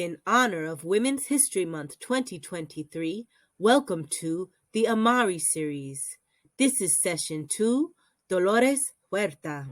In honor of Women's History Month 2023, welcome to the Amari series. This is session 2, Dolores Huerta.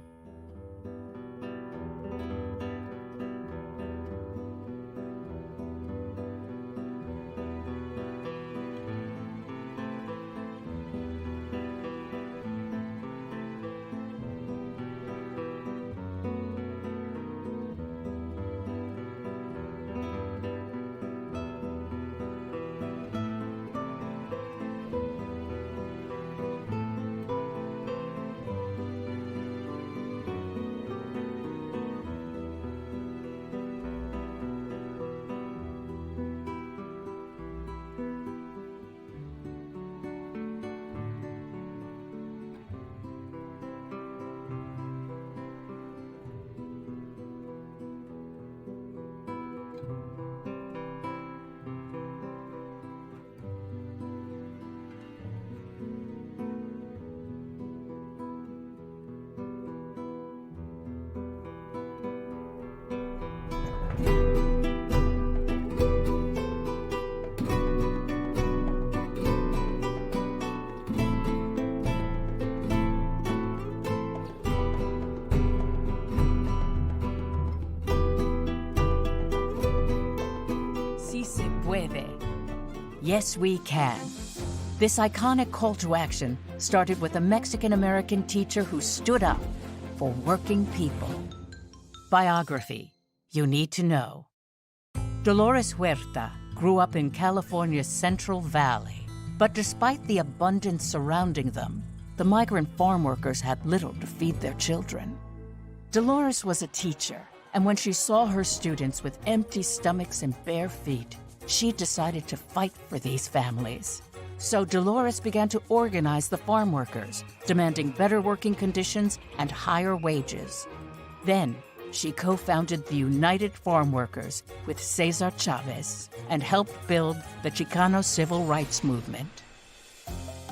Si se puede. Yes, we can. This iconic call to action started with a Mexican-American teacher who stood up for working people. Biography. You need to know. Dolores Huerta grew up in California's Central Valley, but despite the abundance surrounding them, the migrant farm workers had little to feed their children. Dolores was a teacher, and when she saw her students with empty stomachs and bare feet, she decided to fight for these families. So Dolores began to organize the farm workers, demanding better working conditions and higher wages. Then, she co-founded the United Farm Workers with Cesar Chavez and helped build the Chicana Civil Rights movement.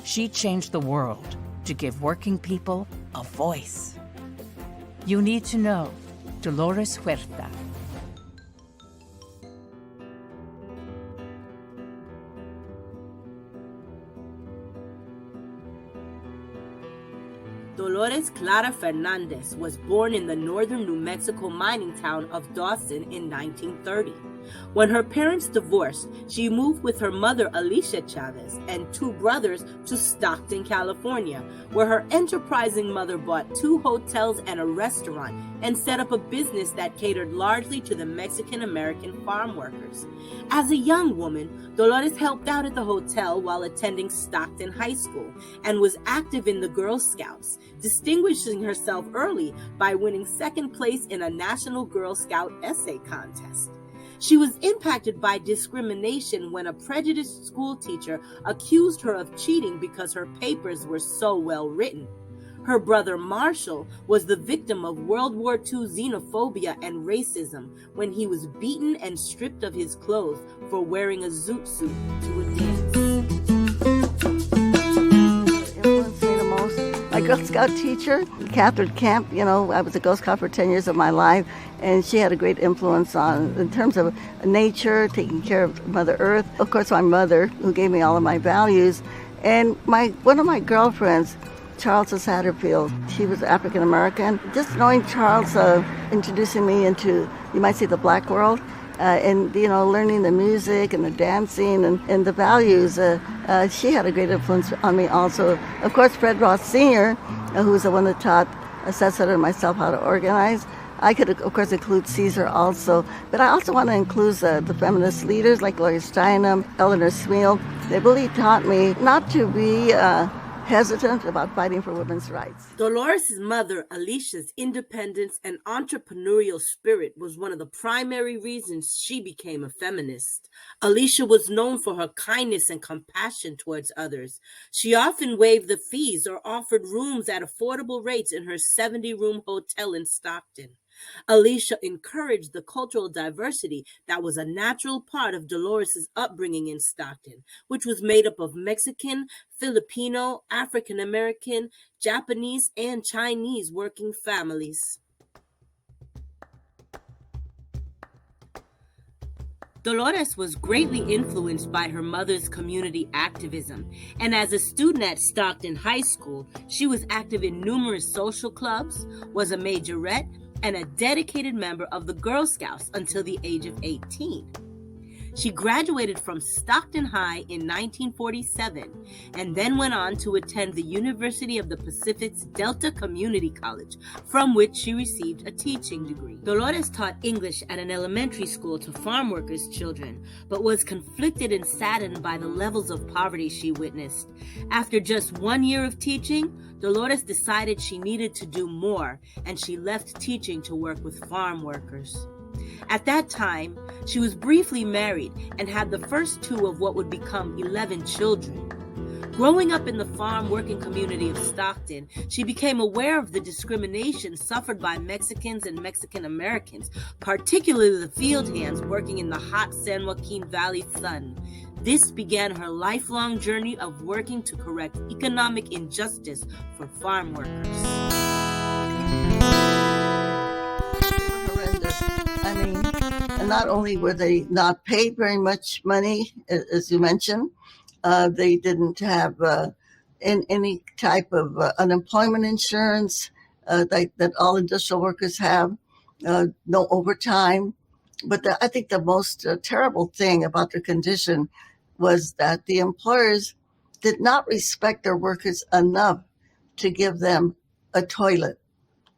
She changed the world to give working people a voice. You need to know Dolores Huerta. Dolores Clara Fernandez was born in the northern New Mexico mining town of Dawson in 1930. When her parents divorced, she moved with her mother Alicia Chavez and two brothers to Stockton, California, where her enterprising mother bought 2 hotels and a restaurant and set up a business that catered largely to the Mexican-American farm workers. As a young woman, Dolores helped out at the hotel while attending Stockton High School and was active in the Girl Scouts, distinguishing herself early by winning 2nd place in a National Girl Scout essay contest. She was impacted by discrimination when a prejudiced school teacher accused her of cheating because her papers were so well written. Her brother Marshall was the victim of World War II xenophobia and racism when he was beaten and stripped of his clothes for wearing a zoot suit to a dance. Influenced me the most. My Girl Scout teacher, Catherine Camp, I was a Girl Scout for 10 years of my life, and she had a great influence in terms of nature, taking care of Mother Earth. Of course, my mother, who gave me all of my values, and one of my girlfriends, Charles Satterfield. She was African American. Just knowing Charles, introducing me into, you might say, the black world, and learning the music and the dancing and the values. She had a great influence on me also. Of course, Fred Ross Sr., who was the one that taught Cesar and myself how to organize. I could, of course, include Caesar also, but I also want to include the feminist leaders like Gloria Steinem, Eleanor Smeal. They really taught me not to be hesitant about fighting for women's rights. Dolores' mother, Alicia's independence and entrepreneurial spirit was one of the primary reasons she became a feminist. Alicia was known for her kindness and compassion towards others. She often waived the fees or offered rooms at affordable rates in her 70-room hotel in Stockton. Alicia encouraged the cultural diversity that was a natural part of Dolores' upbringing in Stockton, which was made up of Mexican, Filipino, African American, Japanese, and Chinese working families. Dolores was greatly influenced by her mother's community activism, and as a student at Stockton High School, she was active in numerous social clubs, was a majorette, and a dedicated member of the Girl Scouts until the age of 18. She graduated from Stockton High in 1947 and then went on to attend the University of the Pacific's Delta Community College, from which she received a teaching degree. Dolores taught English at an elementary school to farm workers' children, but was conflicted and saddened by the levels of poverty she witnessed. After just 1 year of teaching, Dolores decided she needed to do more, and she left teaching to work with farm workers. At that time, she was briefly married and had the first 2 of what would become 11 children. Growing up in the farm working community of Stockton, she became aware of the discrimination suffered by Mexicans and Mexican Americans, particularly the field hands working in the hot San Joaquin Valley sun. This began her lifelong journey of working to correct economic injustice for farm workers. I mean, and not only were they not paid very much money, as you mentioned, they didn't have any type of unemployment insurance that all industrial workers have, no overtime. But I think the most terrible thing about their condition was that the employers did not respect their workers enough to give them a toilet,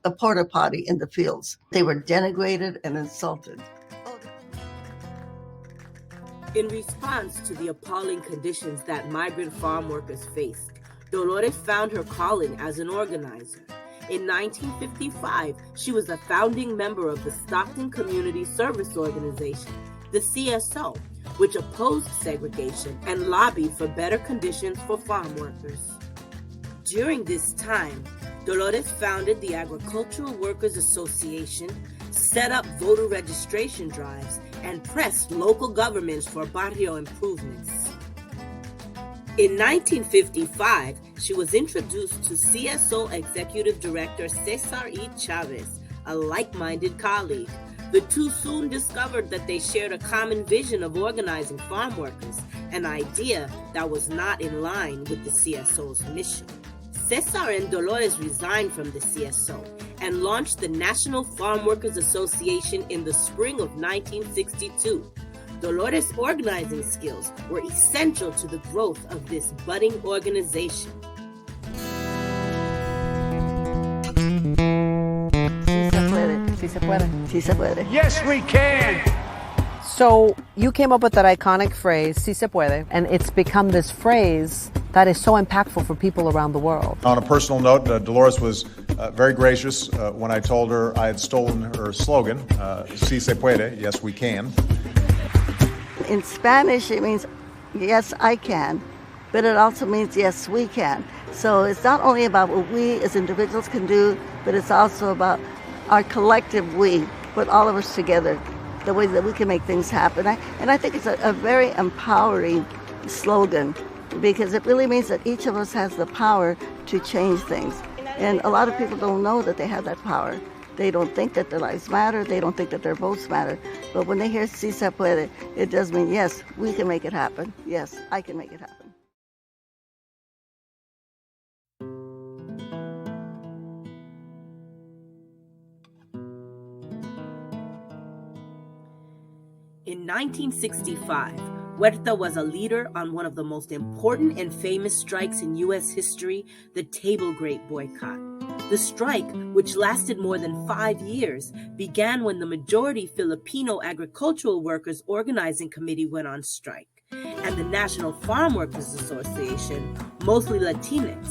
a porta potty in the fields. They were denigrated and insulted. In response to the appalling conditions that migrant farm workers faced, Dolores found her calling as an organizer. In 1955, she was a founding member of the Stockton Community Service Organization, the CSO, which opposed segregation and lobbied for better conditions for farm workers. During this time, Dolores founded the Agricultural Workers Association, set up voter registration drives, and pressed local governments for barrio improvements. In 1955, she was introduced to CSO Executive Director Cesar E. Chavez, a like-minded colleague. The two soon discovered that they shared a common vision of organizing farm workers, an idea that was not in line with the CSO's mission. Cesar and Dolores resigned from the CSO and launched the National Farm Workers Association in the spring of 1962. Dolores' organizing skills were essential to the growth of this budding organization. Sí se puede. Sí se puede. Yes, we can! So you came up with that iconic phrase, "Si se puede," and it's become this phrase that is so impactful for people around the world. On a personal note, Dolores was very gracious when I told her I had stolen her slogan, "Si se puede," yes, we can. In Spanish, it means, yes, I can, but it also means, yes, we can. So it's not only about what we as individuals can do, but it's also about our collective we, put all of us together, the way that we can make things happen. And I think it's a very empowering slogan, because it really means that each of us has the power to change things. And a lot of people don't know that they have that power. They don't think that their lives matter. They don't think that their votes matter. But when they hear "Si se puede," it does mean, yes, we can make it happen. Yes, I can make it happen. In 1965, Huerta was a leader on one of the most important and famous strikes in U.S. history, the table grape boycott. The strike, which lasted more than 5 years, began when the majority Filipino Agricultural Workers Organizing Committee went on strike, and the National Farm Workers Association, mostly Latinx,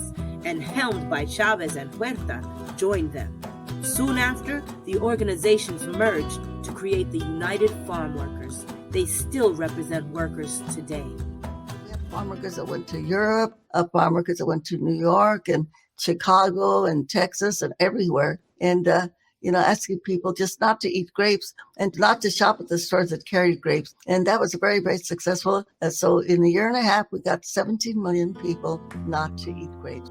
and helmed by Chavez and Huerta, joined them. Soon after, the organizations merged to create the United Farm Workers. They still represent workers today. We have farm workers that went to Europe, farm workers that went to New York and Chicago and Texas and everywhere. And, asking people just not to eat grapes and not to shop at the stores that carried grapes. And that was very, very successful. So in a year and a half, we got 17 million people not to eat grapes.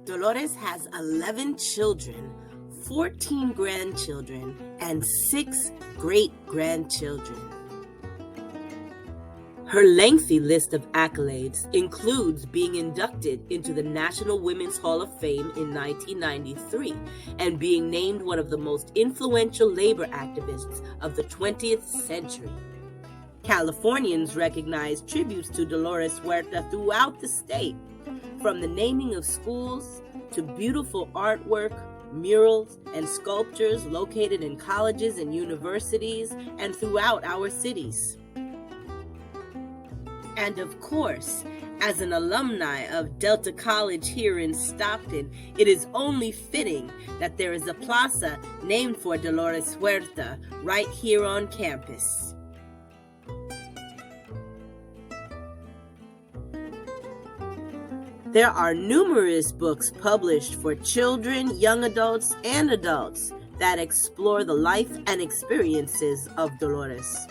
Dolores has 11 children, 14 grandchildren, and 6 great-grandchildren. Her lengthy list of accolades includes being inducted into the National Women's Hall of Fame in 1993 and being named one of the most influential labor activists of the 20th century. Californians recognize tributes to Dolores Huerta throughout the state, from the naming of schools to beautiful artwork, murals, and sculptures located in colleges and universities and throughout our cities. And of course, as an alumni of Delta College here in Stockton, it is only fitting that there is a plaza named for Dolores Huerta right here on campus. There are numerous books published for children, young adults, and adults that explore the life and experiences of Dolores.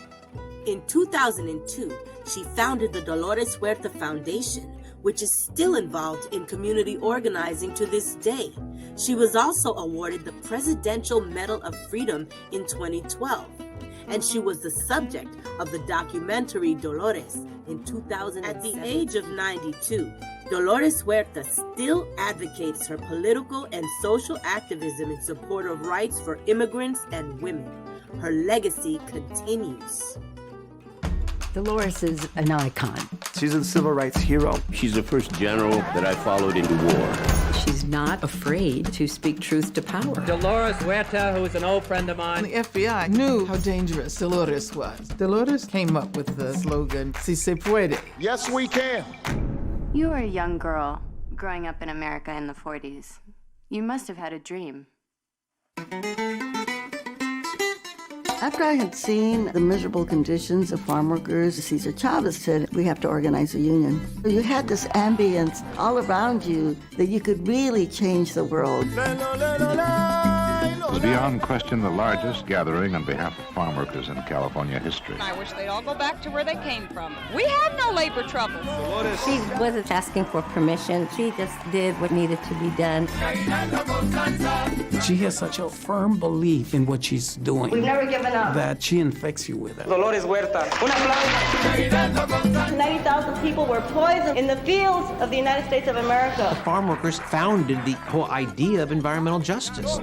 In 2002, she founded the Dolores Huerta Foundation, which is still involved in community organizing to this day. She was also awarded the Presidential Medal of Freedom in 2012, and she was the subject of the documentary Dolores in 2007. At the age of 92, Dolores Huerta still advocates her political and social activism in support of rights for immigrants and women. Her legacy continues. Dolores is an icon. She's a civil rights hero. She's the first general that I followed into war. She's not afraid to speak truth to power. Dolores Huerta, who is an old friend of mine. The FBI knew how dangerous Dolores was. Dolores came up with the slogan, "Si se puede." Yes, we can. You were a young girl growing up in America in the 40s. You must have had a dream. After I had seen the miserable conditions of farm workers, Cesar Chavez said, we have to organize a union. You had this ambience all around you that you could really change the world. It was beyond question the largest gathering on behalf of farm workers in California history. I wish they'd all go back to where they came from. We have no labor troubles. She wasn't asking for permission. She just did what needed to be done. She has such a firm belief in what she's doing. We've never given up. That she infects you with it. Dolores Huerta. 90,000 people were poisoned in the fields of the United States of America. The farm workers founded the whole idea of environmental justice.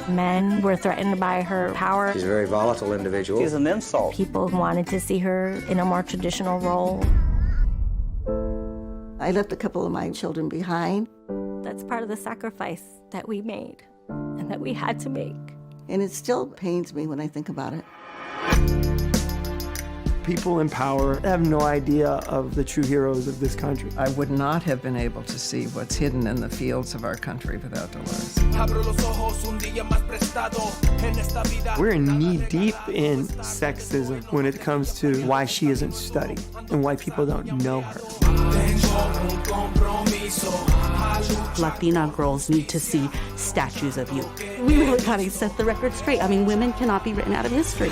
Men were threatened by her power. She's a very volatile individual. She's an insult. People wanted to see her in a more traditional role. I left a couple of my children behind. That's part of the sacrifice that we made and that we had to make. And it still pains me when I think about it. People in power have no idea of the true heroes of this country. I would not have been able to see what's hidden in the fields of our country without Dolores. We're knee-deep in sexism when it comes to why she isn't studied and why people don't know her. Latina girls need to see statues of you. We really gotta set the record straight. I mean, women cannot be written out of history.